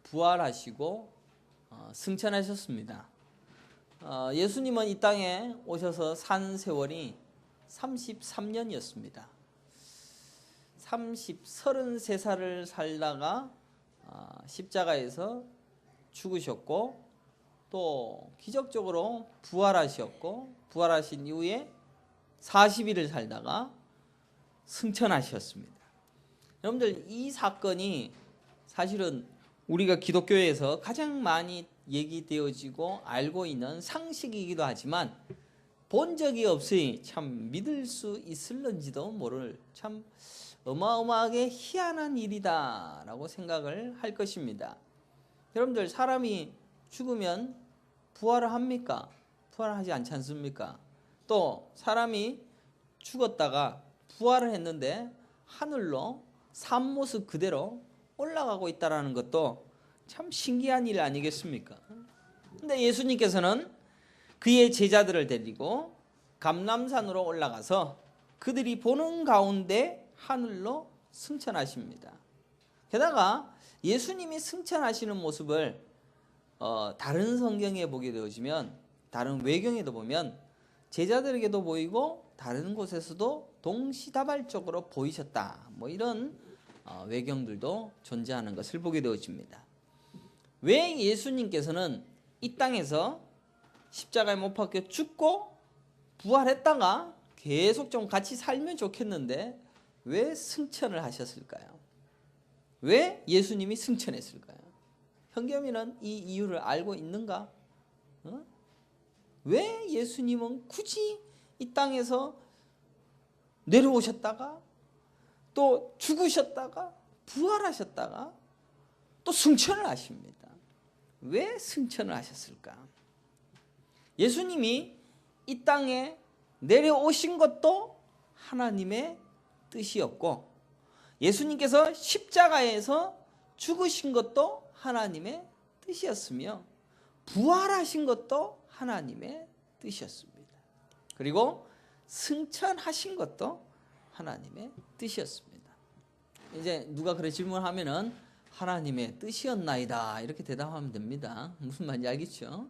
부활하시고 승천하셨습니다. 예수님은 이 땅에 오셔서 산 세월이 33년이었습니다. 33살을 살다가 십자가에서 죽으셨고 또 기적적으로 부활하셨고 부활하신 이후에 40일을 살다가 승천하셨습니다. 여러분들 이 사건이 사실은 우리가 기독교에서 가장 많이 얘기되어지고 알고 있는 상식이기도 하지만 본 적이 없으니 참 믿을 수 있을런지도 모를 참 어마어마하게 희한한 일이다 라고 생각을 할 것입니다. 여러분들 사람이 죽으면 부활을 합니까? 부활하지 않지 않습니까? 또 사람이 죽었다가 부활을 했는데 하늘로 산 모습 그대로 올라가고 있다는 것도 참 신기한 일 아니겠습니까? 근데 예수님께서는 그의 제자들을 데리고 감람산으로 올라가서 그들이 보는 가운데 하늘로 승천하십니다. 게다가 예수님이 승천하시는 모습을 다른 성경에 보게 되어지면 다른 외경에도 보면 제자들에게도 보이고 다른 곳에서도 동시다발적으로 보이셨다. 뭐 이런 외경들도 존재하는 것을 보게 되어집니다. 왜 예수님께서는 이 땅에서 십자가에 못 박혀 죽고 부활했다가 계속 좀 같이 살면 좋겠는데 왜 승천을 하셨을까요? 왜 예수님이 승천했을까요? 현겸이는 이 이유를 알고 있는가? 왜 예수님은 굳이 이 땅에서 내려오셨다가 또 죽으셨다가 부활하셨다가 또 승천을 하십니다. 왜 승천을 하셨을까? 예수님이 이 땅에 내려오신 것도 하나님의 뜻이었고 예수님께서 십자가에서 죽으신 것도 하나님의 뜻이었으며 부활하신 것도 하나님의 뜻이었습니다. 그리고 승천하신 것도 하나님의 뜻이었습니다. 이제 누가 그런 질문하면은 하나님의 뜻이었나이다 이렇게 대답하면 됩니다. 무슨 말인지 알겠죠?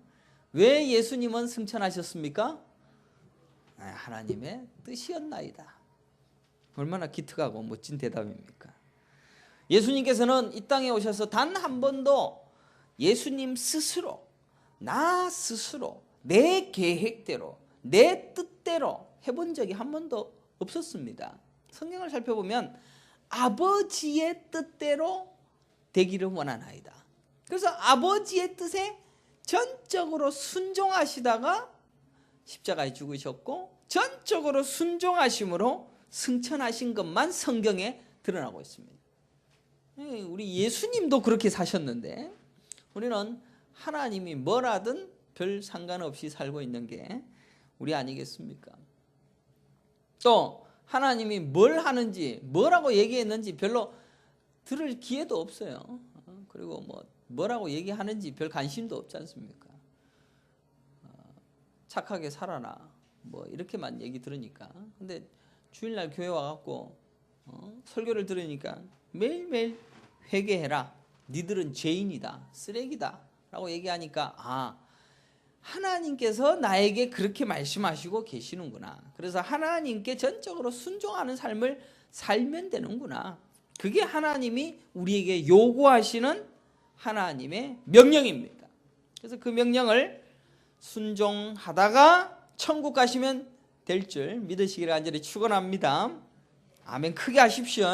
왜 예수님은 승천하셨습니까? 하나님의 뜻이었나이다. 얼마나 기특하고 멋진 대답입니까? 예수님께서는 이 땅에 오셔서 단 한 번도 예수님 스스로 나 스스로 내 계획대로 내 뜻대로 해본 적이 한 번도 없었습니다. 성경을 살펴보면 아버지의 뜻대로 되기를 원하나이다. 그래서 아버지의 뜻에 전적으로 순종하시다가 십자가에 죽으셨고 전적으로 순종하심으로 승천하신 것만 성경에 드러나고 있습니다. 우리 예수님도 그렇게 사셨는데 우리는 하나님이 뭘 하든 별 상관없이 살고 있는 게 우리 아니겠습니까? 또 하나님이 뭘 하는지 뭐라고 얘기했는지 별로 들을 기회도 없어요. 그리고 뭐라고 얘기하는지 별 관심도 없지 않습니까? 착하게 살아라 뭐 이렇게만 얘기 들으니까. 근데 주일날 교회 와갖고 설교를 들으니까 매일매일 회개해라, 니들은 죄인이다, 쓰레기다 라고 얘기하니까 하나님께서 나에게 그렇게 말씀하시고 계시는구나. 그래서 하나님께 전적으로 순종하는 삶을 살면 되는구나. 그게 하나님이 우리에게 요구하시는 하나님의 명령입니다. 그래서 그 명령을 순종하다가 천국 가시면 될 줄 믿으시기를 간절히 축원합니다. 아멘. 크게 하십시오.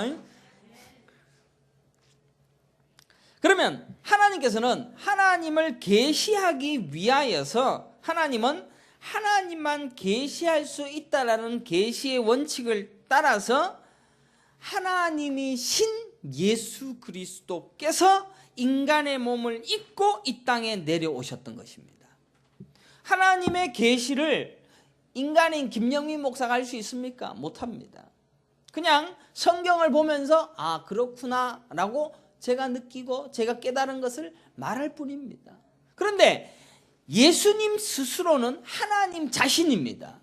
그러면 하나님께서는 하나님을 계시하기 위하여서 하나님은 하나님만 계시할 수 있다라는 계시의 원칙을 따라서 하나님이신 예수 그리스도께서 인간의 몸을 입고 이 땅에 내려오셨던 것입니다. 하나님의 계시를 인간인 김영민 목사가 할 수 있습니까? 못합니다. 그냥 성경을 보면서 그렇구나 라고 제가 느끼고 제가 깨달은 것을 말할 뿐입니다. 그런데 예수님 스스로는 하나님 자신입니다.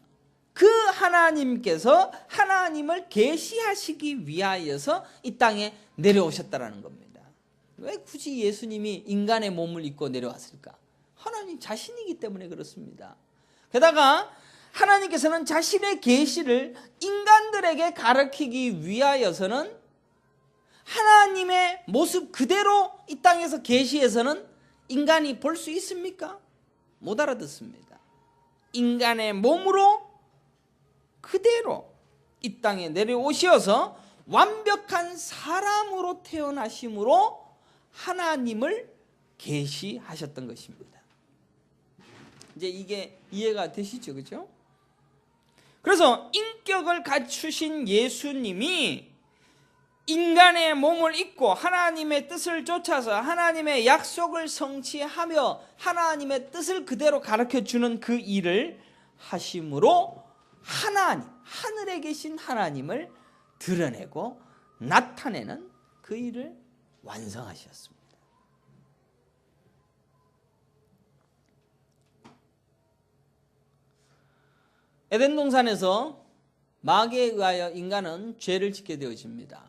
그 하나님께서 하나님을 계시하시기 위하여서 이 땅에 내려오셨다는 겁니다. 왜 굳이 예수님이 인간의 몸을 입고 내려왔을까? 하나님 자신이기 때문에 그렇습니다. 게다가 하나님께서는 자신의 계시를 인간들에게 가르치기 위하여서는 하나님의 모습 그대로 이 땅에서 계시해서는 인간이 볼 수 있습니까? 못 알아듣습니다. 인간의 몸으로 그대로 이 땅에 내려오셔서 완벽한 사람으로 태어나심으로 하나님을 계시하셨던 것입니다. 이제 이게 이해가 되시죠? 그죠? 그래서 인격을 갖추신 예수님이 인간의 몸을 입고 하나님의 뜻을 쫓아서 하나님의 약속을 성취하며 하나님의 뜻을 그대로 가르쳐주는 그 일을 하심으로 하나님, 하늘에 계신 하나님을 드러내고 나타내는 그 일을 완성하셨습니다. 에덴 동산에서 마귀에 의하여 인간은 죄를 짓게 되어집니다.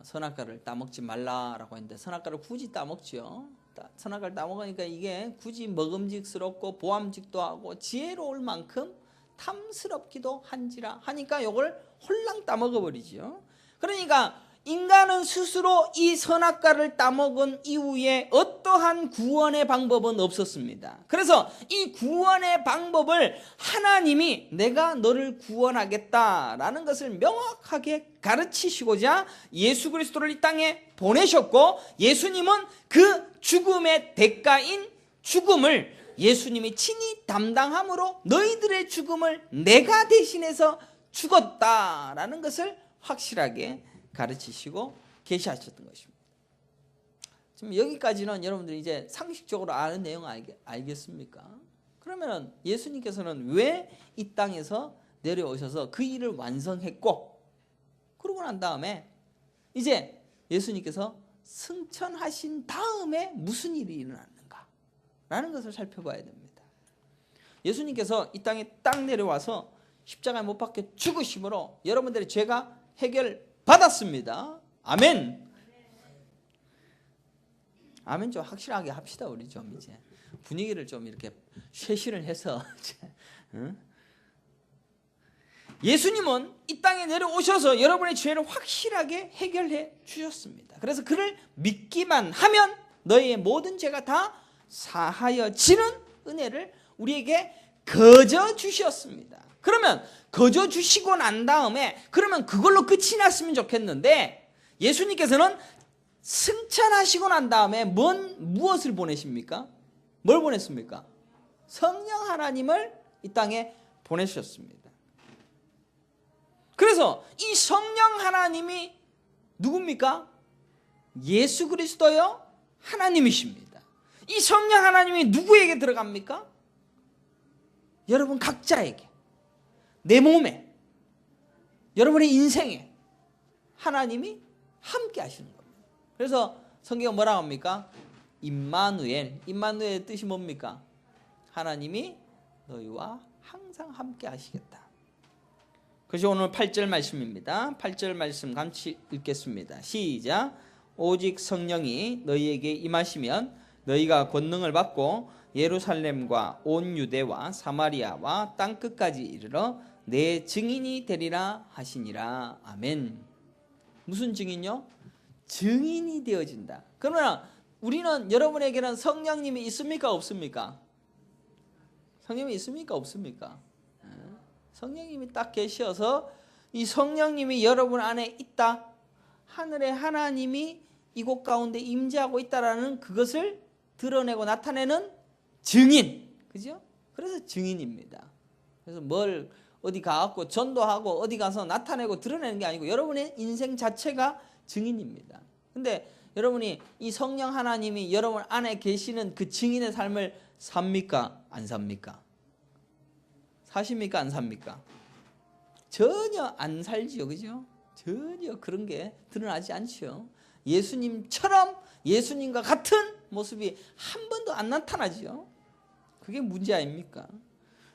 선악과를 따먹지 말라라고 했는데 선악과를 굳이 따먹죠. 선악과를 따먹으니까 이게 굳이 먹음직스럽고 보암직도 하고 지혜로울 만큼 탐스럽기도 한지라 하니까 이걸 홀랑 따먹어버리죠. 그러니까 인간은 스스로 이 선악과를 따먹은 이후에 어떠한 구원의 방법은 없었습니다. 그래서 이 구원의 방법을 하나님이 내가 너를 구원하겠다라는 것을 명확하게 가르치시고자 예수 그리스도를 이 땅에 보내셨고, 예수님은 그 죽음의 대가인 죽음을 예수님이 친히 담당함으로 너희들의 죽음을 내가 대신해서 죽었다라는 것을 확실하게 가르치시고 계시하셨던 것입니다. 지금 여기까지는 여러분들이 이제 상식적으로 아는 내용 알겠습니까? 그러면 예수님께서는 왜 이 땅에서 내려오셔서 그 일을 완성했고, 그러고 난 다음에 이제 예수님께서 승천하신 다음에 무슨 일이 일어났는가 라는 것을 살펴봐야 됩니다. 예수님께서 이 땅에 딱 내려와서 십자가에 못 박혀 죽으심으로 여러분들의 죄가 해결받았습니다. 아멘. 아멘. 좀 확실하게 합시다. 우리 좀 이제 분위기를 좀 이렇게 쇄신을 해서 응? 예수님은 이 땅에 내려오셔서 여러분의 죄를 확실하게 해결해 주셨습니다. 그래서 그를 믿기만 하면 너희의 모든 죄가 다 사하여지는 은혜를 우리에게 거저 주셨습니다. 그러면 거저 주시고 난 다음에 그러면 그걸로 끝이 났으면 좋겠는데, 예수님께서는 승천하시고 난 다음에 무엇을 보내십니까? 뭘 보냈습니까? 성령 하나님을 이 땅에 보내셨습니다. 그래서 이 성령 하나님이 누굽니까? 예수 그리스도요 하나님이십니다. 이 성령 하나님이 누구에게 들어갑니까? 여러분 각자에게, 내 몸에, 여러분의 인생에 하나님이 함께 하시는 겁니다. 그래서 성경은 뭐라고 합니까? 임마누엘. 임마누엘의 뜻이 뭡니까? 하나님이 너희와 항상 함께 하시겠다. 그것이 오늘 8절 말씀입니다. 8절 말씀 같이 읽겠습니다. 시작. 오직 성령이 너희에게 임하시면 너희가 권능을 받고 예루살렘과 온 유대와 사마리아와 땅끝까지 이르러 내 증인이 되리라 하시니라. 아멘. 무슨 증인요? 증인이 되어진다. 그러나 우리는, 여러분에게는 성령님이 있습니까 없습니까? 성령님이 있습니까 없습니까? 성령님이 딱 계셔서 이 성령님이 여러분 안에 있다, 하늘의 하나님이 이곳 가운데 임재하고 있다라는 그것을 드러내고 나타내는 증인, 그죠? 그래서 증인입니다. 그래서 뭘 어디 가갖고 전도하고 어디 가서 나타내고 드러내는 게 아니고 여러분의 인생 자체가 증인입니다. 근데 여러분이 이 성령 하나님이 여러분 안에 계시는 그 증인의 삶을 삽니까? 안 삽니까? 사십니까? 안 삽니까? 전혀 안 살지요. 그죠? 전혀 그런 게 드러나지 않죠. 예수님처럼, 예수님과 같은 모습이 한 번도 안 나타나죠. 그게 문제 아닙니까?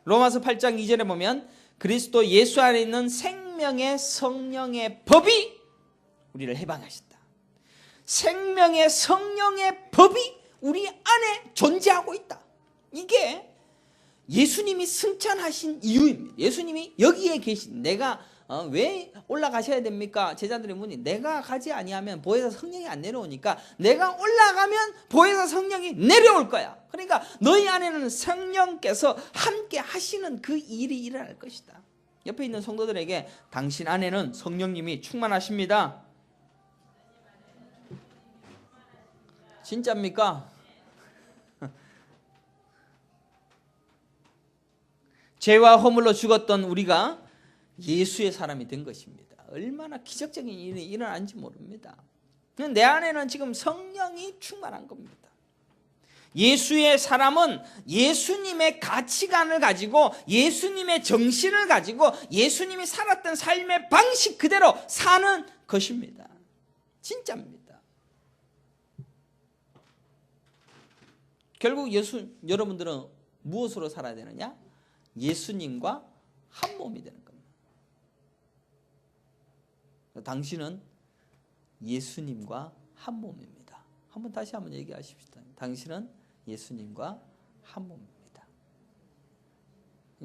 로마서 8장 2절에 보면 그리스도 예수 안에 있는 생명의 성령의 법이 우리를 해방하셨다. 생명의 성령의 법이 우리 안에 존재하고 있다. 이게 예수님이 승천하신 이유입니다. 예수님이 여기에 계신, 내가 왜 올라가셔야 됩니까? 제자들이 묻니, 내가 가지 아니하면 보혜사 성령이 안 내려오니까 내가 올라가면 보혜사 성령이 내려올 거야. 그러니까 너희 안에는 성령께서 함께 하시는 그 일이 일어날 것이다. 옆에 있는 성도들에게 당신 안에는 성령님이 충만하십니다. 진짜입니까? 죄와 허물로 죽었던 우리가 예수의 사람이 된 것입니다. 얼마나 기적적인 일이 일어난지 모릅니다. 내 안에는 지금 성령이 충만한 겁니다. 예수의 사람은 예수님의 가치관을 가지고 예수님의 정신을 가지고 예수님이 살았던 삶의 방식 그대로 사는 것입니다. 진짜입니다. 결국 여러분들은 무엇으로 살아야 되느냐? 예수님과 한 몸이 되는 겁니다. 당신은 예수님과 한 몸입니다. 다시 한번 얘기하십시다. 당신은 예수님과 한 몸입니다.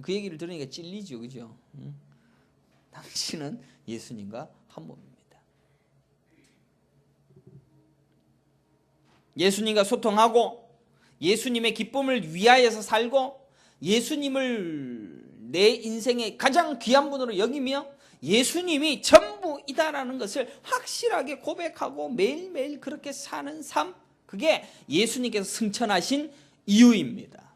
그 얘기를 들으니까 찔리죠, 그죠? 당신은 예수님과 한 몸입니다. 예수님과 소통하고 예수님의 기쁨을 위하여서 살고 예수님을 내 인생의 가장 귀한 분으로 여기며 예수님이 전부이다라는 것을 확실하게 고백하고 매일매일 그렇게 사는 삶, 그게 예수님께서 승천하신 이유입니다.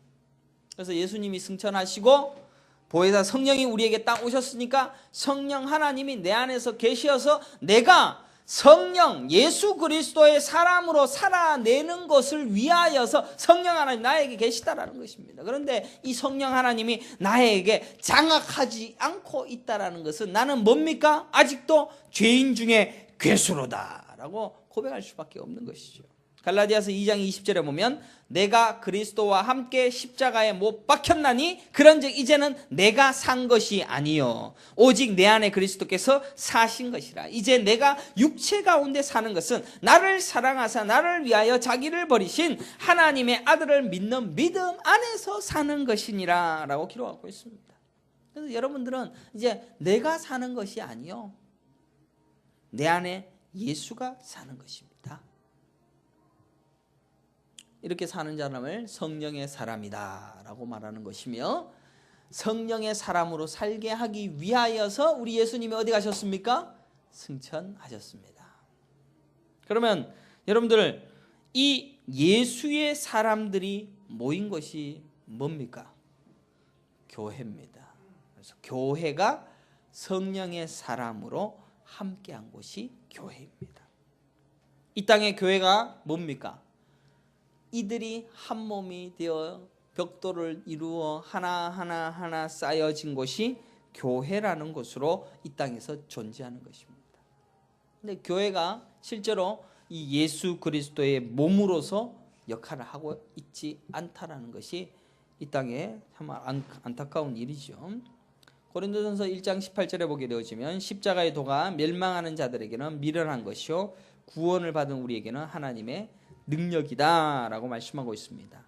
그래서 예수님이 승천하시고 보혜사 성령이 우리에게 딱 오셨으니까 성령 하나님이 내 안에서 계셔서 내가 성령 예수 그리스도의 사람으로 살아내는 것을 위하여서 성령 하나님 나에게 계시다라는 것입니다. 그런데 이 성령 하나님이 나에게 장악하지 않고 있다라는 것은 나는 뭡니까? 아직도 죄인 중에 괴수로다라고 고백할 수밖에 없는 것이죠. 갈라디아서 2장 20절에 보면 내가 그리스도와 함께 십자가에 못 박혔나니 그런즉 이제는 내가 산 것이 아니요 오직 내 안에 그리스도께서 사신 것이라. 이제 내가 육체 가운데 사는 것은 나를 사랑하사 나를 위하여 자기를 버리신 하나님의 아들을 믿는 믿음 안에서 사는 것이니라 라고 기록하고 있습니다. 그래서 여러분들은 이제 내가 사는 것이 아니요 내 안에 예수가 사는 것입니다. 이렇게 사는 사람을 성령의 사람이다 라고 말하는 것이며 성령의 사람으로 살게 하기 위하여서 우리 예수님이 어디 가셨습니까? 승천하셨습니다. 그러면 여러분들 이 예수의 사람들이 모인 것이 뭡니까? 교회입니다. 그래서 교회가 성령의 사람으로 함께한 곳이 교회입니다. 이 땅의 교회가 뭡니까? 이들이 한 몸이 되어 벽돌을 이루어 하나하나 쌓여진 곳이 교회라는 곳으로 이 땅에서 존재하는 것입니다. 근데 교회가 실제로 이 예수 그리스도의 몸으로서 역할을 하고 있지 않다라는 것이 이 땅에 참 안타까운 일이죠. 고린도전서 1장 18절에 보게 되어지면 십자가의 도가 멸망하는 자들에게는 미련한 것이요 구원을 받은 우리에게는 하나님의 능력이다 라고 말씀하고 있습니다.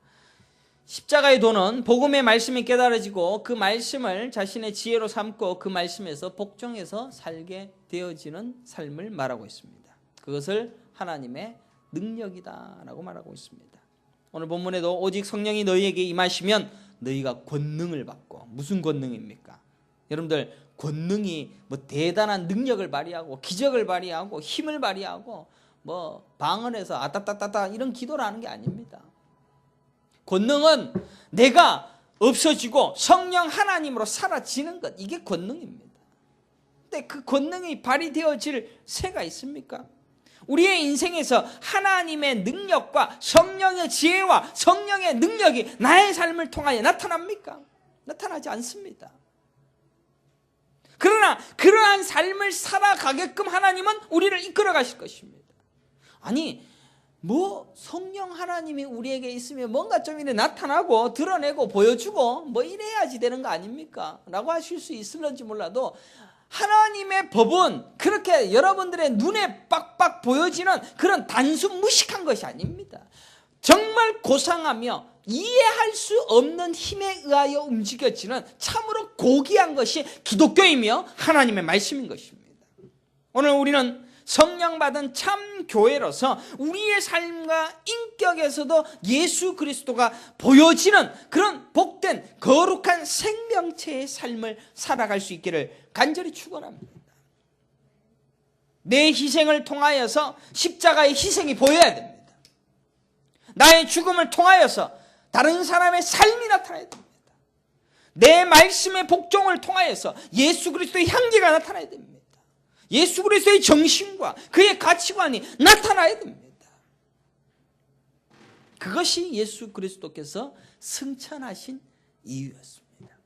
십자가의 도는 복음의 말씀이 깨달아지고 그 말씀을 자신의 지혜로 삼고 그 말씀에서 복종해서 살게 되어지는 삶을 말하고 있습니다. 그것을 하나님의 능력이다 라고 말하고 있습니다. 오늘 본문에도 오직 성령이 너희에게 임하시면 너희가 권능을 받고, 무슨 권능입니까? 여러분들 권능이 뭐 대단한 능력을 발휘하고 기적을 발휘하고 힘을 발휘하고 뭐 방언에서 아따따따따 이런 기도를 하는 게 아닙니다. 권능은 내가 없어지고 성령 하나님으로 사라지는 것, 이게 권능입니다. 근데 그 권능이 발휘되어질 새가 있습니까? 우리의 인생에서 하나님의 능력과 성령의 지혜와 성령의 능력이 나의 삶을 통하여 나타납니까? 나타나지 않습니다. 그러나 그러한 삶을 살아가게끔 하나님은 우리를 이끌어 가실 것입니다. 아니 뭐 성령 하나님이 우리에게 있으면 뭔가 좀 이래 나타나고 드러내고 보여주고 뭐 이래야지 되는 거 아닙니까? 라고 하실 수 있을런지 몰라도 하나님의 법은 그렇게 여러분들의 눈에 빡빡 보여지는 그런 단순 무식한 것이 아닙니다. 정말 고상하며 이해할 수 없는 힘에 의하여 움직여지는 참으로 고귀한 것이 기독교이며 하나님의 말씀인 것입니다. 오늘 우리는 성령 받은 참 교회로서 우리의 삶과 인격에서도 예수 그리스도가 보여지는 그런 복된 거룩한 생명체의 삶을 살아갈 수 있기를 간절히 축원합니다. 내 희생을 통하여서 십자가의 희생이 보여야 됩니다. 나의 죽음을 통하여서 다른 사람의 삶이 나타나야 됩니다. 내 말씀의 복종을 통하여서 예수 그리스도의 향기가 나타나야 됩니다. 예수 그리스도의 정신과 그의 가치관이 나타나야 됩니다. 그것이 예수 그리스도께서 승천하신 이유였습니다.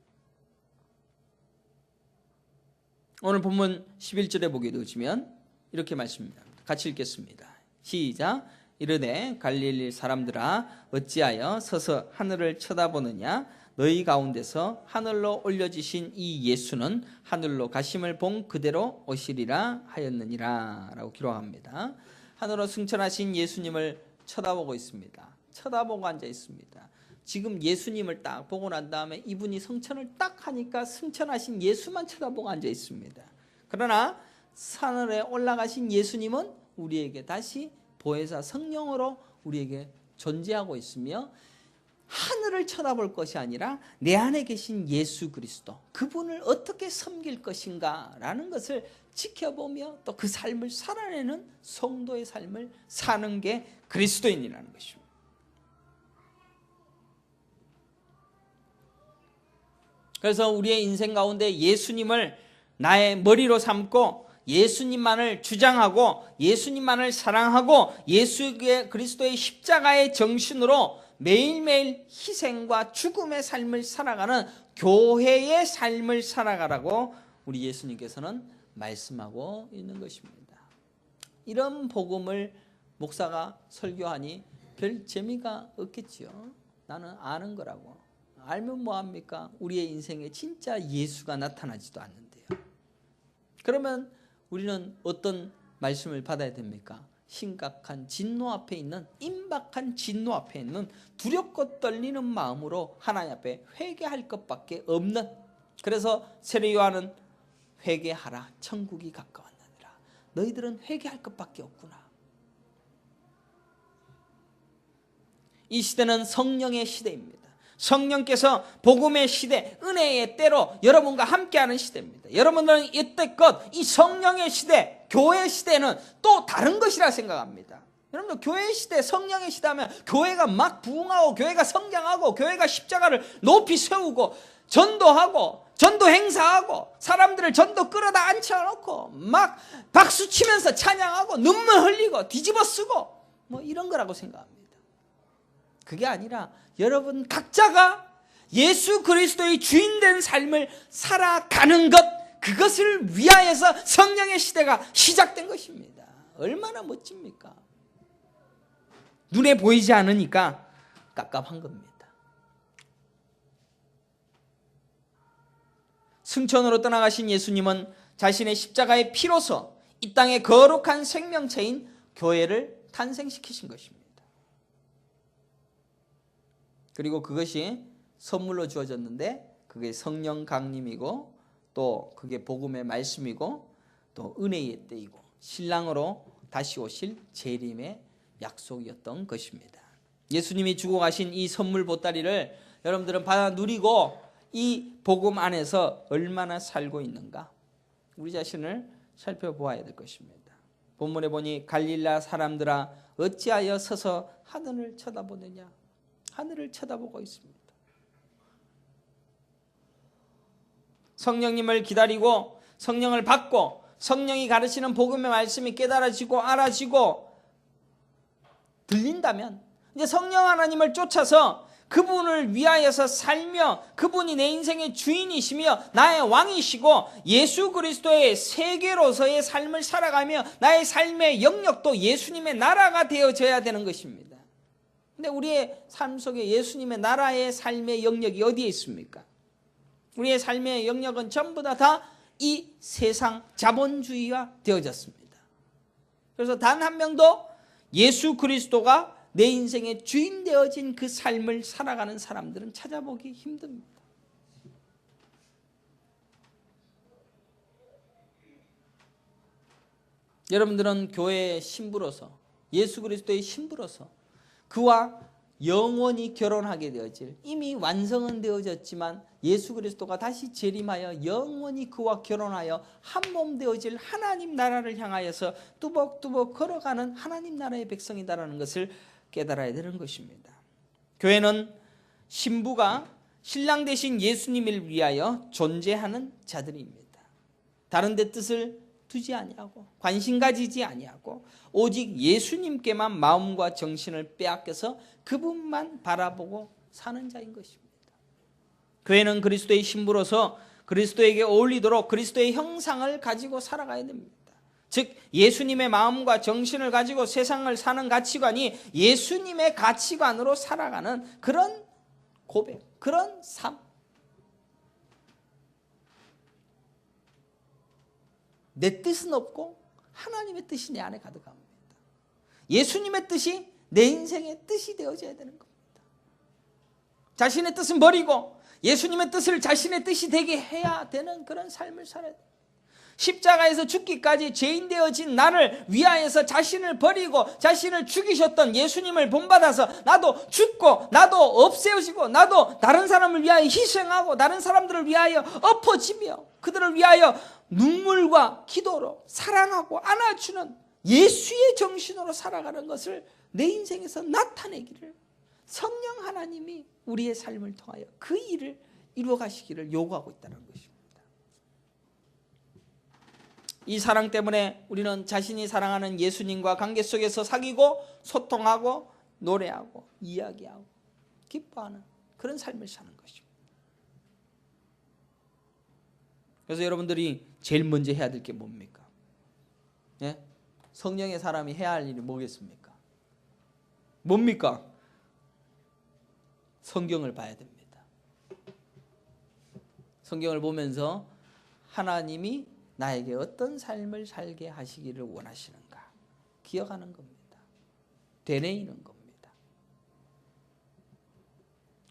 오늘 본문 11절에 보게 되시면 이렇게 말씀합니다. 같이 읽겠습니다. 시작. 이르되 갈릴리 사람들아 어찌하여 서서 하늘을 쳐다보느냐 너희 가운데서 하늘로 올려지신 이 예수는 하늘로 가심을 본 그대로 오시리라 하였느니라 라고 기록합니다. 하늘로 승천하신 예수님을 쳐다보고 있습니다. 쳐다보고 앉아 있습니다. 지금 예수님을 딱 보고 난 다음에 이분이 승천을 딱 하니까 승천하신 예수만 쳐다보고 앉아 있습니다. 그러나 하늘에 올라가신 예수님은 우리에게 다시 보혜사 성령으로 우리에게 존재하고 있으며 하늘을 쳐다볼 것이 아니라 내 안에 계신 예수 그리스도 그분을 어떻게 섬길 것인가 라는 것을 지켜보며 또 그 삶을 살아내는 성도의 삶을 사는 게 그리스도인이라는 것입니다. 그래서 우리의 인생 가운데 예수님을 나의 머리로 삼고 예수님만을 주장하고 예수님만을 사랑하고 예수 그리스도의 십자가의 정신으로 매일매일 희생과 죽음의 삶을 살아가는 교회의 삶을 살아가라고 우리 예수님께서는 말씀하고 있는 것입니다. 이런 복음을 목사가 설교하니 별 재미가 없겠지요. 나는 아는 거라고. 알면 뭐합니까? 우리의 인생에 진짜 예수가 나타나지도 않는데요. 그러면 우리는 어떤 말씀을 받아야 됩니까? 심각한 진노 앞에 있는 임박한 진노 앞에 있는 두렵고 떨리는 마음으로 하나님 앞에 회개할 것밖에 없는, 그래서 세례 요한은 회개하라 천국이 가까웠느니라. 너희들은 회개할 것밖에 없구나. 이 시대는 성령의 시대입니다. 성령께서 복음의 시대, 은혜의 때로 여러분과 함께하는 시대입니다. 여러분들은 이때껏 이 성령의 시대, 교회 시대는 또 다른 것이라 생각합니다. 여러분들 교회 시대, 성령의 시대 하면 교회가 막 부흥하고 교회가 성장하고 교회가 십자가를 높이 세우고 전도하고 전도 행사하고 사람들을 전도 끌어다 앉혀놓고 막 박수치면서 찬양하고 눈물 흘리고 뒤집어 쓰고 뭐 이런 거라고 생각합니다. 그게 아니라 여러분 각자가 예수 그리스도의 주인된 삶을 살아가는 것, 그것을 위하여서 성령의 시대가 시작된 것입니다. 얼마나 멋집니까? 눈에 보이지 않으니까 깝깝한 겁니다. 승천으로 떠나가신 예수님은 자신의 십자가의 피로서 이 땅의 거룩한 생명체인 교회를 탄생시키신 것입니다. 그리고 그것이 선물로 주어졌는데 그게 성령 강림이고 또 그게 복음의 말씀이고 또 은혜의 때이고 신랑으로 다시 오실 재림의 약속이었던 것입니다. 예수님이 주고 가신 이 선물 보따리를 여러분들은 받아 누리고 이 복음 안에서 얼마나 살고 있는가, 우리 자신을 살펴보아야 될 것입니다. 본문에 보니 갈릴라 사람들아 어찌하여 서서 하늘을 쳐다보느냐, 하늘을 쳐다보고 있습니다. 성령님을 기다리고 성령을 받고 성령이 가르치는 복음의 말씀이 깨달아지고 알아지고 들린다면 이제 성령 하나님을 쫓아서 그분을 위하여서 살며 그분이 내 인생의 주인이시며 나의 왕이시고 예수 그리스도의 세계로서의 삶을 살아가며 나의 삶의 영역도 예수님의 나라가 되어져야 되는 것입니다. 근데 우리의 삶 속에 예수님의 나라의 삶의 영역이 어디에 있습니까? 우리의 삶의 영역은 전부 다 이 세상 자본주의화 되어졌습니다. 그래서 단 한 명도 예수 그리스도가 내 인생의 주인 되어진 그 삶을 살아가는 사람들은 찾아보기 힘듭니다. 여러분들은 교회의 신부로서, 예수 그리스도의 신부로서 그와 영원히 결혼하게 되어질, 이미 완성은 되어졌지만 예수 그리스도가 다시 재림하여 영원히 그와 결혼하여 한 몸 되어질 하나님 나라를 향하여서 뚜벅뚜벅 걸어가는 하나님 나라의 백성이다라는 것을 깨달아야 되는 것입니다. 교회는 신부가 신랑 되신 예수님을 위하여 존재하는 자들입니다. 다른 데 뜻을 두지 아니하고 관심 가지지 아니하고 오직 예수님께만 마음과 정신을 빼앗겨서 그분만 바라보고 사는 자인 것입니다. 교회는 그리스도의 신부로서 그리스도에게 어울리도록 그리스도의 형상을 가지고 살아가야 됩니다. 즉 예수님의 마음과 정신을 가지고 세상을 사는 가치관이 예수님의 가치관으로 살아가는 그런 고백, 그런 삶. 내 뜻은 없고 하나님의 뜻이 내 안에 가득합니다. 예수님의 뜻이 내 인생의 뜻이 되어져야 되는 겁니다. 자신의 뜻은 버리고 예수님의 뜻을 자신의 뜻이 되게 해야 되는 그런 삶을 살아야 됩니다. 십자가에서 죽기까지 죄인 되어진 나를 위하여서 자신을 버리고 자신을 죽이셨던 예수님을 본받아서 나도 죽고 나도 없애어지고 나도 다른 사람을 위하여 희생하고 다른 사람들을 위하여 엎어지며 그들을 위하여 눈물과 기도로 사랑하고 안아주는 예수의 정신으로 살아가는 것을 내 인생에서 나타내기를 성령 하나님이 우리의 삶을 통하여 그 일을 이루어 가시기를 요구하고 있다는 것입니다. 이 사랑 때문에 우리는 자신이 사랑하는 예수님과 관계 속에서 사귀고 소통하고 노래하고 이야기하고 기뻐하는 그런 삶을 사는 것입니다. 그래서 여러분들이 제일 먼저 해야 될 게 뭡니까? 예? 성령의 사람이 해야 할 일이 뭐겠습니까? 뭡니까? 성경을 봐야 됩니다. 성경을 보면서 하나님이 나에게 어떤 삶을 살게 하시기를 원하시는가 기억하는 겁니다. 되뇌이는 겁니다.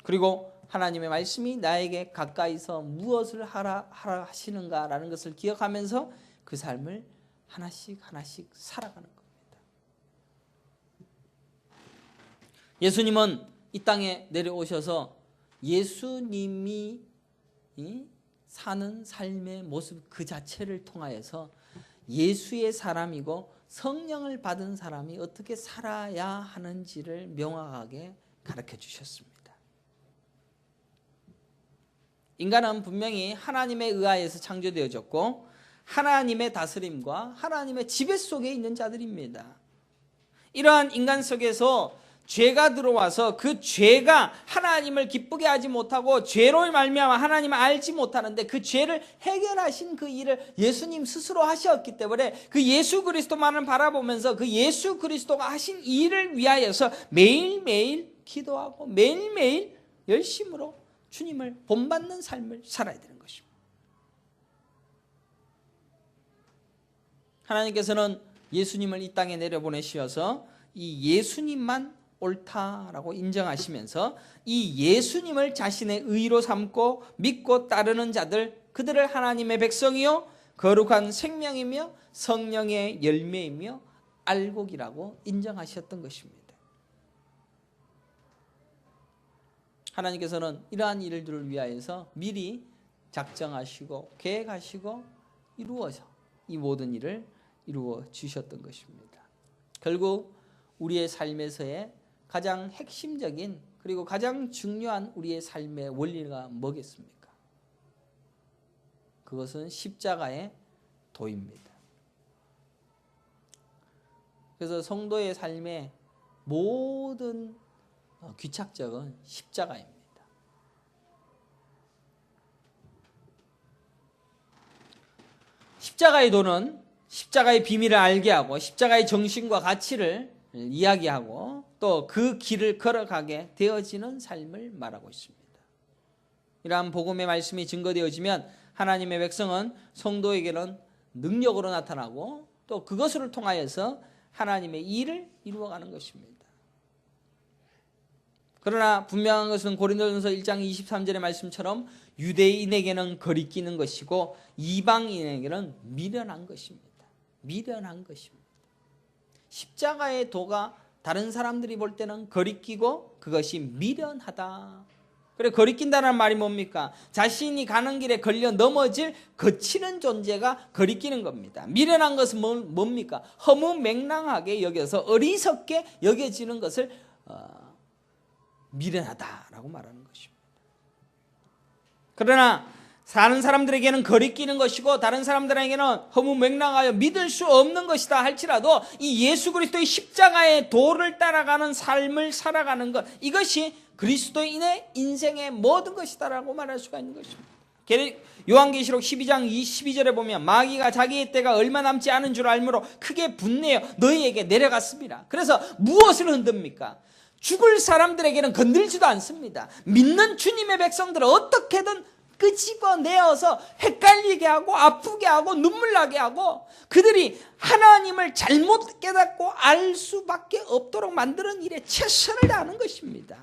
그리고 하나님의 말씀이 나에게 가까이서 무엇을 하라 하시는가라는 것을 기억하면서 그 삶을 하나씩 하나씩 살아가는 겁니다. 예수님은 이 땅에 내려오셔서 예수님이 사는 삶의 모습 그 자체를 통하여서 예수의 사람이고 성령을 받은 사람이 어떻게 살아야 하는지를 명확하게 가르쳐 주셨습니다. 인간은 분명히 하나님에 의하여서 창조되어졌고 하나님의 다스림과 하나님의 지배 속에 있는 자들입니다. 이러한 인간 속에서 죄가 들어와서 그 죄가 하나님을 기쁘게 하지 못하고 죄로 말미암아 하나님을 알지 못하는데 그 죄를 해결하신 그 일을 예수님 스스로 하셨기 때문에 그 예수 그리스도만을 바라보면서 그 예수 그리스도가 하신 일을 위하여서 매일매일 기도하고 매일매일 열심으로 주님을 본받는 삶을 살아야 되는 것입니다. 하나님께서는 예수님을 이 땅에 내려보내시어서 이 예수님만 옳다라고 인정하시면서 이 예수님을 자신의 의로 삼고 믿고 따르는 자들 그들을 하나님의 백성이요 거룩한 생명이며 성령의 열매이며 알곡이라고 인정하셨던 것입니다. 하나님께서는 이러한 일들을 위하여서 미리 작정하시고 계획하시고 이루어서 이 모든 일을 이루어 주셨던 것입니다. 결국 우리의 삶에서의 가장 핵심적인 그리고 가장 중요한 우리의 삶의 원리가 뭐겠습니까? 그것은 십자가의 도입니다. 그래서 성도의 삶의 모든 귀착적은 십자가입니다. 십자가의 도는 십자가의 비밀을 알게 하고 십자가의 정신과 가치를 이야기하고 또 그 길을 걸어가게 되어지는 삶을 말하고 있습니다. 이러한 복음의 말씀이 증거되어지면 하나님의 백성은 성도에게는 능력으로 나타나고 또 그것을 통하여서 하나님의 일을 이루어가는 것입니다. 그러나 분명한 것은 고린도전서 1장 23절의 말씀처럼 유대인에게는 거리끼는 것이고 이방인에게는 미련한 것입니다. 미련한 것입니다. 십자가의 도가 다른 사람들이 볼 때는 거리끼고 그것이 미련하다. 그래, 거리낀다는 말이 뭡니까? 자신이 가는 길에 걸려 넘어질 거치는 존재가 거리끼는 겁니다. 미련한 것은 뭡니까? 허무맹랑하게 여겨서 어리석게 여겨지는 것을 미련하다라고 말하는 것입니다. 그러나 다른 사람들에게는 거리끼는 것이고 다른 사람들에게는 허무맹랑하여 믿을 수 없는 것이다 할지라도 이 예수 그리스도의 십자가의 도를 따라가는 삶을 살아가는 것, 이것이 그리스도인의 인생의 모든 것이다라고 말할 수가 있는 것입니다. 요한계시록 12장 22절에 보면 마귀가 자기의 때가 얼마 남지 않은 줄 알므로 크게 분내어 너희에게 내려갔습니다. 그래서 무엇을 흔듭니까? 죽을 사람들에게는 건들지도 않습니다. 믿는 주님의 백성들은 어떻게든 끄집어내어서 헷갈리게 하고 아프게 하고 눈물 나게 하고 그들이 하나님을 잘못 깨닫고 알 수밖에 없도록 만드는 일에 최선을 다하는 것입니다.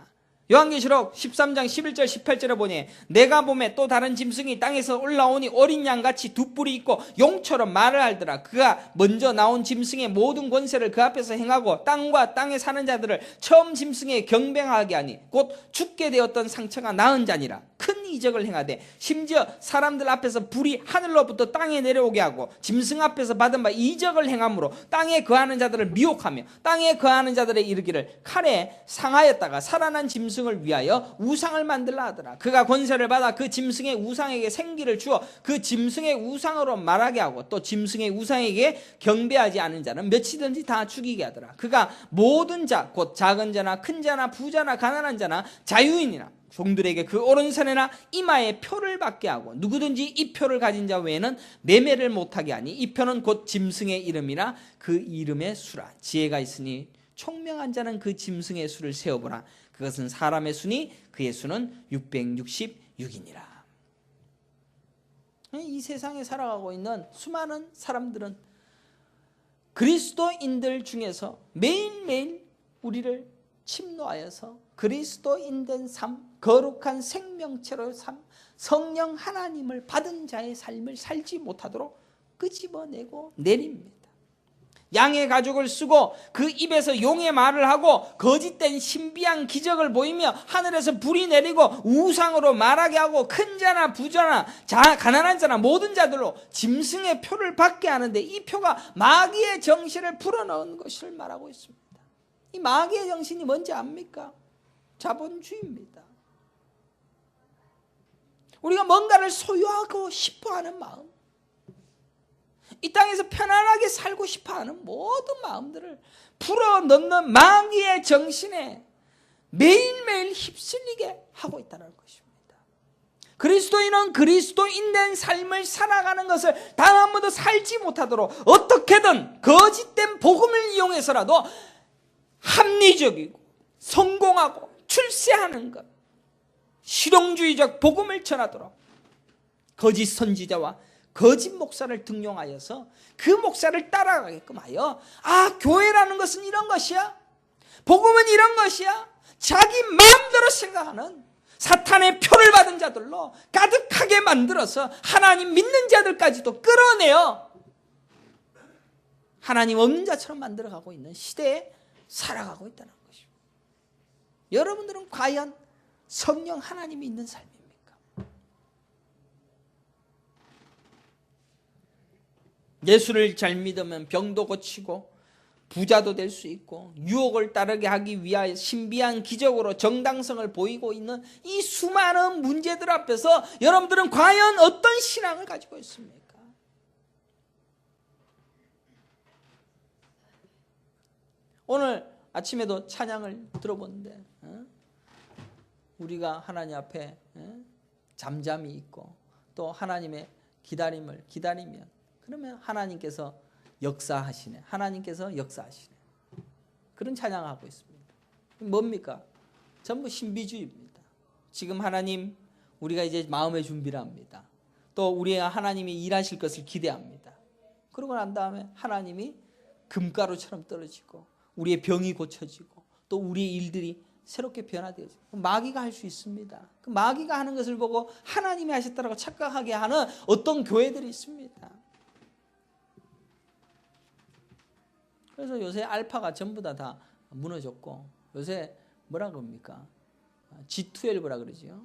요한계시록 13장 11절 18절에 보니 내가 보매 또 다른 짐승이 땅에서 올라오니 어린 양같이 두 뿔이 있고 용처럼 말을 하더라. 그가 먼저 나온 짐승의 모든 권세를 그 앞에서 행하고 땅과 땅에 사는 자들을 처음 짐승에 경배하게 하니 곧 죽게 되었던 상처가 나은 자니라. 큰 이적을 행하되 심지어 사람들 앞에서 불이 하늘로부터 땅에 내려오게 하고 짐승 앞에서 받은 바 이적을 행함으로 땅에 거하는 자들을 미혹하며 땅에 거하는 자들의 이르기를 칼에 상하였다가 살아난 짐승을 위하여 우상을 만들라 하더라. 그가 권세를 받아 그 짐승의 우상에게 생기를 주어 그 짐승의 우상으로 말하게 하고 또 짐승의 우상에게 경배하지 않은 자는 몇이든지 다 죽이게 하더라. 그가 모든 자 곧 작은 자나 큰 자나 부자나 가난한 자나 자유인이나 종들에게 그 오른손에나 이마에 표를 받게 하고 누구든지 이 표를 가진 자 외에는 매매를 못하게 하니 이 표는 곧 짐승의 이름이나 그 이름의 수라. 지혜가 있으니 총명한 자는 그 짐승의 수를 세어보라. 그것은 사람의 수니 그의 수는 666이니라. 이 세상에 살아가고 있는 수많은 사람들은 그리스도인들 중에서 매일매일 우리를 침노하여서 그리스도인된 삶, 거룩한 생명체로의 삶, 성령 하나님을 받은 자의 삶을 살지 못하도록 끄집어내고 내립니다. 양의 가죽을 쓰고 그 입에서 용의 말을 하고 거짓된 신비한 기적을 보이며 하늘에서 불이 내리고 우상으로 말하게 하고 큰 자나 부자나 가난한 자나 모든 자들로 짐승의 표를 받게 하는데 이 표가 마귀의 정신을 풀어넣은 것을 말하고 있습니다. 이 마귀의 정신이 뭔지 압니까? 자본주의입니다. 우리가 뭔가를 소유하고 싶어하는 마음, 이 땅에서 편안하게 살고 싶어하는 모든 마음들을 풀어넣는 마귀의 정신에 매일매일 휩쓸리게 하고 있다는 것입니다. 그리스도인은 그리스도인된 삶을 살아가는 것을 단 한 번도 살지 못하도록 어떻게든 거짓된 복음을 이용해서라도 합리적이고 성공하고 출세하는 것, 실용주의적 복음을 전하도록 거짓 선지자와 거짓 목사를 등용하여서 그 목사를 따라가게끔 하여 교회라는 것은 이런 것이야, 복음은 이런 것이야, 자기 마음대로 생각하는 사탄의 표를 받은 자들로 가득하게 만들어서 하나님 믿는 자들까지도 끌어내어 하나님 없는 자처럼 만들어가고 있는 시대에 살아가고 있다는 것입니다. 여러분들은 과연 성령 하나님이 있는 삶입니까? 예수를 잘 믿으면 병도 고치고 부자도 될 수 있고 유혹을 따르게 하기 위하여 신비한 기적으로 정당성을 보이고 있는 이 수많은 문제들 앞에서 여러분들은 과연 어떤 신앙을 가지고 있습니까? 오늘 아침에도 찬양을 들어보는데 우리가 하나님 앞에 잠잠히 있고 또 하나님의 기다림을 기다리면 그러면 하나님께서 역사하시네. 하나님께서 역사하시네. 그런 찬양하고 있습니다. 뭡니까? 전부 신비주의입니다. 지금 하나님 우리가 이제 마음의 준비를 합니다. 또 우리 하나님이 일하실 것을 기대합니다. 그러고 난 다음에 하나님이 금가루처럼 떨어지고 우리의 병이 고쳐지고 또 우리의 일들이 새롭게 변화되어지고 마귀가 할 수 있습니다. 그 마귀가 하는 것을 보고 하나님이 하셨다고 착각하게 하는 어떤 교회들이 있습니다. 그래서 요새 알파가 전부 다 무너졌고 요새 뭐라 그럽니까? G12라 그러죠.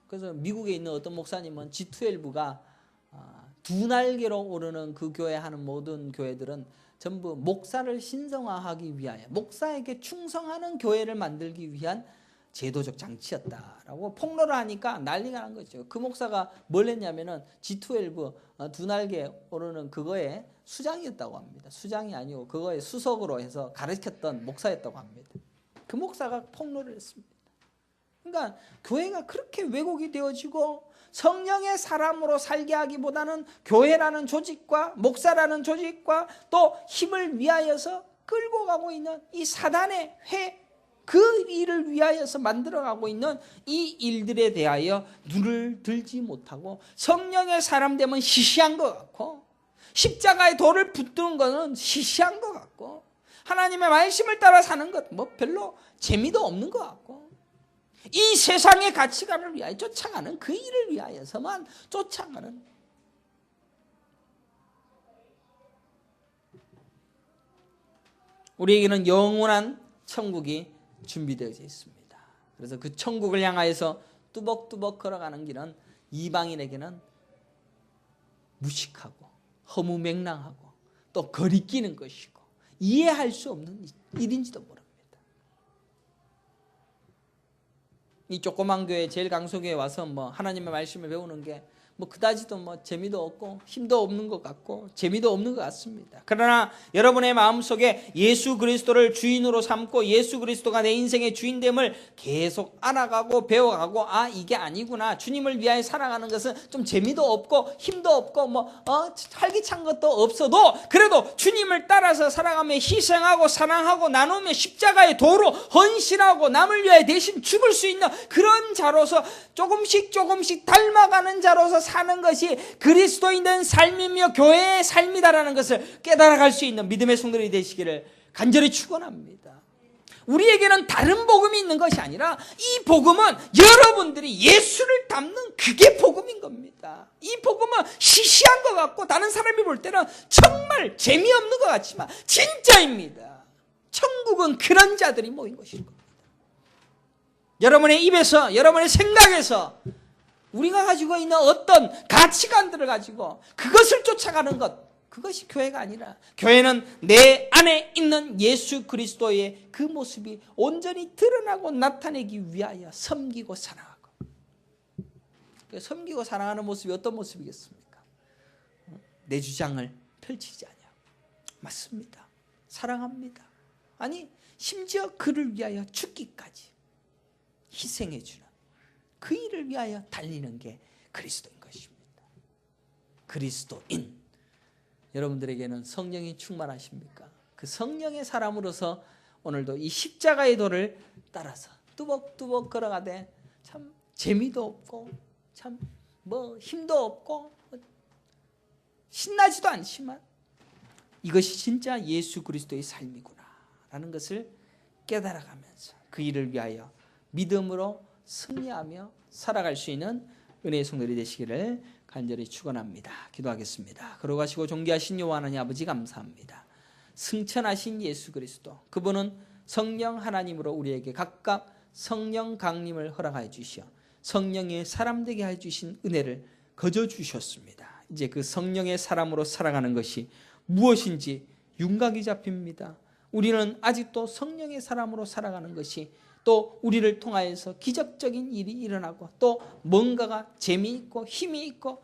그래서 미국에 있는 어떤 목사님은 G12가 두 날개로 오르는 그 교회 하는 모든 교회들은 전부 목사를 신성화하기 위하여 목사에게 충성하는 교회를 만들기 위한 제도적 장치였다라고 폭로를 하니까 난리가 난 거죠. 그 목사가 뭘 했냐면은 G12 두 날개 오르는 그거에 수장이었다고 합니다. 수장이 아니고 그거에 수석으로 해서 가르쳤던 목사였다고 합니다. 그 목사가 폭로를 했습니다. 그러니까 교회가 그렇게 왜곡이 되어지고 성령의 사람으로 살게 하기보다는 교회라는 조직과 목사라는 조직과 또 힘을 위하여서 끌고 가고 있는 이 사단의 그 일을 위하여서 만들어가고 있는 이 일들에 대하여 눈을 들지 못하고 성령의 사람 되면 시시한 것 같고 십자가의 돌을 붙드는 것은 시시한 것 같고 하나님의 말씀을 따라 사는 것 뭐 별로 재미도 없는 것 같고 이 세상의 가치관을 위하여 쫓아가는 그 일을 위하여서만 쫓아가는 우리에게는 영원한 천국이 준비되어져 있습니다. 그래서 그 천국을 향하여서 뚜벅뚜벅 걸어가는 길은 이방인에게는 무식하고 허무맹랑하고 또 거리끼는 것이고 이해할 수 없는 일인지도 모릅니다. 이 조그만 교회 제일 강소교회 와서 뭐 하나님의 말씀을 배우는 게 뭐 그다지도 뭐 재미도 없고 힘도 없는 것 같고 재미도 없는 것 같습니다. 그러나 여러분의 마음속에 예수 그리스도를 주인으로 삼고 예수 그리스도가 내 인생의 주인됨을 계속 알아가고 배워가고 이게 아니구나 주님을 위하여 살아가는 것은 좀 재미도 없고 힘도 없고 활기찬 것도 없어도 그래도 주님을 따라서 살아가며 희생하고 사랑하고 나누며 십자가의 도로 헌신하고 남을 위하여 대신 죽을 수 있는 그런 자로서 조금씩 닮아가는 자로서 사는 것이 그리스도인 된 삶이며 교회의 삶이다라는 것을 깨달아갈 수 있는 믿음의 성도들이 되시기를 간절히 축원합니다. 우리에게는 다른 복음이 있는 것이 아니라 이 복음은 여러분들이 예수를 닮는 그게 복음인 겁니다. 이 복음은 시시한 것 같고 다른 사람이 볼 때는 정말 재미없는 것 같지만 진짜입니다. 천국은 그런 자들이 모인 것인 겁니다. 여러분의 입에서 여러분의 생각에서 우리가 가지고 있는 어떤 가치관들을 가지고 그것을 쫓아가는 것 그것이 교회가 아니라 교회는 내 안에 있는 예수 그리스도의 그 모습이 온전히 드러나고 나타내기 위하여 섬기고 사랑하고 섬기고 사랑하는 모습이 어떤 모습이겠습니까? 내 주장을 펼치지 않냐고 맞습니다. 사랑합니다. 아니 심지어 그를 위하여 죽기까지 희생해 주는 그 일을 위하여 달리는 게 그리스도인 것입니다. 그리스도인 여러분들에게는 성령이 충만하십니까? 그 성령의 사람으로서 오늘도 이 십자가의 도를 따라서 뚜벅뚜벅 걸어가되 참 재미도 없고 참 뭐 힘도 없고 신나지도 않지만 이것이 진짜 예수 그리스도의 삶이구나 라는 것을 깨달아가면서 그 일을 위하여 믿음으로 승리하며 살아갈 수 있는 은혜의 성도들이 되시기를 간절히 축원합니다. 기도하겠습니다. 걸어가시고 존귀하신 여호와 하나님 아버지 감사합니다. 승천하신 예수 그리스도 그분은 성령 하나님으로 우리에게 각각 성령 강림을 허락하여 주시어 성령의 사람 되게 해 주신 은혜를 거저 주셨습니다. 이제 그 성령의 사람으로 살아가는 것이 무엇인지 윤곽이 잡힙니다. 우리는 아직도 성령의 사람으로 살아가는 것이 또 우리를 통하여서 기적적인 일이 일어나고 또 뭔가가 재미있고 힘이 있고